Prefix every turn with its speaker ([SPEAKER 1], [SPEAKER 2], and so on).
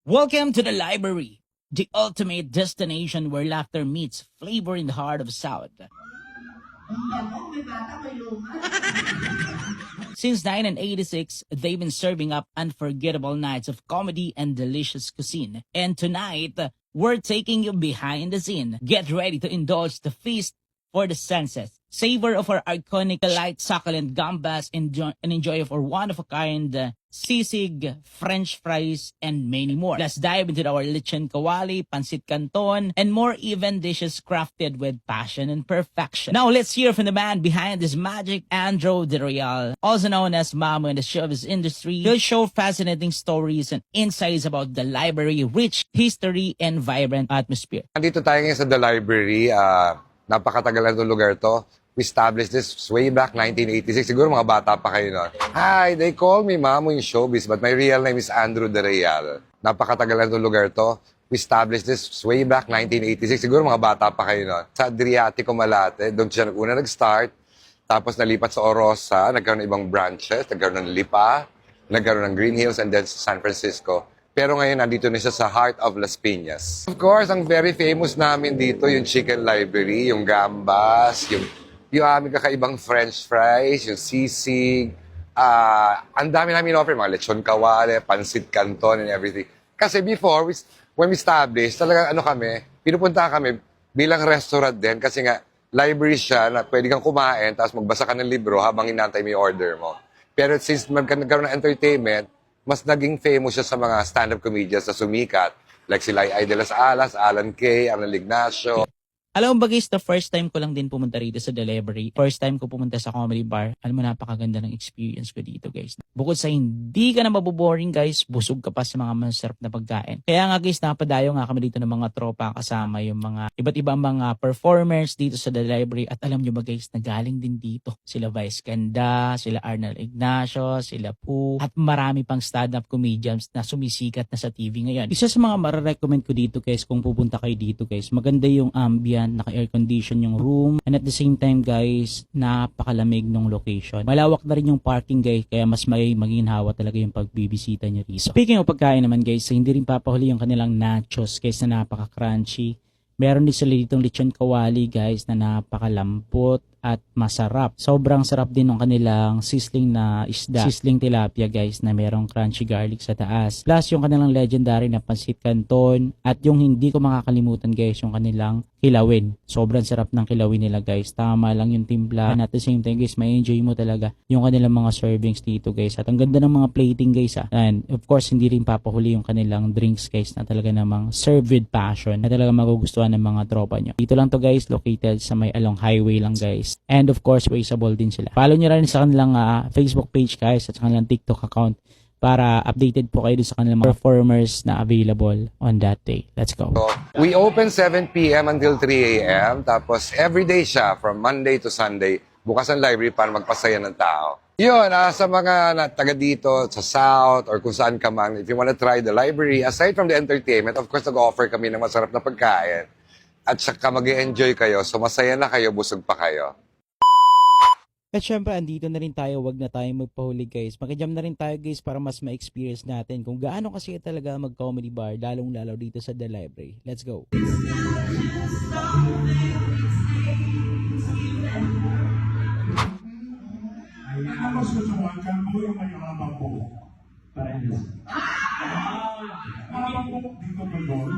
[SPEAKER 1] Welcome to the library, the ultimate destination where laughter meets flavor in the heart of South. Since 1986, they've been serving up unforgettable nights of comedy and delicious cuisine. And tonight, we're taking you behind the scene. Get ready to indulge the feast for the senses. Savor of our iconic light succulent gambas and enjoy of our one-of-a-kind sisig, French fries, and many more. Let's dive into our lechon kawali, pancit canton, and more even dishes crafted with passion and perfection. Now let's hear from the man behind this magic, Andrew De Real, also known as Mamo in the showbiz industry. He'll show fascinating stories and insights about the library, rich history, and vibrant atmosphere.
[SPEAKER 2] Nandito tayo ngayon sa The Library. Napakatagal na itong lugar to. We established this way back 1986. Siguro mga bata pa kayo noon. Hi, they call me Mamo in showbiz, but my real name is Andrew De Real. Napakatagal na itong lugar to. We established this way back 1986. Siguro mga bata pa kayo noon. Sa Adriatico, Malate, doon siya una nag-start. Tapos nalipat sa Orosa, nagkaroon ng ibang branches, nagkaroon ng Lipa, nagkaroon ng Green Hills, and then sa San Francisco. Pero ngayon, nandito na siya sa heart of Las Piñas. Of course, ang very famous namin dito, yung Chicken Library, yung gambas, yung aming kakaibang French fries, yung sisig. Ang dami namin offer, mga lechon kawale, pancit canton, and everything. Kasi before, when we established, talaga pinupunta kami bilang restaurant din kasi nga, library siya na pwede kang kumain, tapos magbasa ka ng libro habang hinantay mo yung order mo. Pero since nagkaroon ng entertainment, mas naging famous siya sa mga stand-up comedians na sumikat. Like sila Ay de las Alas, Alan Kay, Arnel Ignacio.
[SPEAKER 1] Alam mo ba guys, the first time ko lang din pumunta rito sa The Library. First time ko pumunta sa comedy bar. Alam mo, napakaganda ng experience ko dito guys. Bukod sa hindi ka na maboboring guys, busog ka pa sa mga masarap na pagkain. Kaya nga guys, napadayo nga kami dito ng mga tropa kasama yung mga iba't ibang mga performers dito sa The Library. At alam nyo ba guys, nagaling din dito. Sila Vice Ganda, sila Arnel Ignacio, sila Poo, at marami pang stand-up comedians na sumisikat na sa TV ngayon. Isa sa mga mararecommend ko dito guys, kung pupunta kayo dito guys, maganda yung ambient, naka-air condition yung room, and at the same time guys, napakalamig ng location. Malawak na rin yung parking guys, kaya mas maginhawa talaga yung pagbibisita nyo rito. Speaking of pagkain naman guys, hindi rin papahuli yung kanilang nachos guys na napaka-crunchy. Meron din sila ditong lechon kawali guys na napakalambot at masarap. Sobrang sarap din ng kanilang sizzling na isda, sizzling tilapia guys na merong crunchy garlic sa taas. Plus yung kanilang legendary na pancit canton at yung hindi ko makakalimutan guys, yung kanilang kilawin. Sobrang sarap ng kilawin nila guys. Tama lang yung timpla. And at the same time guys, may enjoy mo talaga yung kanilang mga servings dito guys. At ang ganda ng mga plating guys And of course, hindi rin papahuli yung kanilang drinks guys na talaga namang serve with passion na talaga magugustuhan ng mga tropa nyo. Dito lang to guys, located sa may along highway lang guys. And of course, traceable din sila. Follow nyo rin sa kanilang Facebook page guys at sa kanilang TikTok account para updated po kayo sa kanilang mga performers na available on that day. Let's go.
[SPEAKER 2] So, we open 7 p.m. until 3 a.m. Tapos everyday siya from Monday to Sunday. Bukas ang library para magpasaya ng tao. Yun, sa mga taga dito sa South or kung saan ka man, if you wanna try the library, aside from the entertainment, of course, nag-offer kami ng masarap na pagkain. At saka mag-enjoy kayo, so masaya na kayo, busog pa kayo.
[SPEAKER 1] At syempre, andito na rin tayo, wag na tayo magpahuli guys. Makijam na rin tayo guys para mas ma-experience natin kung gaano kasi talaga mag-comedy bar, lalong-lalo dito sa The Library. Let's go!
[SPEAKER 3] Ang masusuwan ka mo yung mayamang po. Parehas. Mayamang po dito ba yun?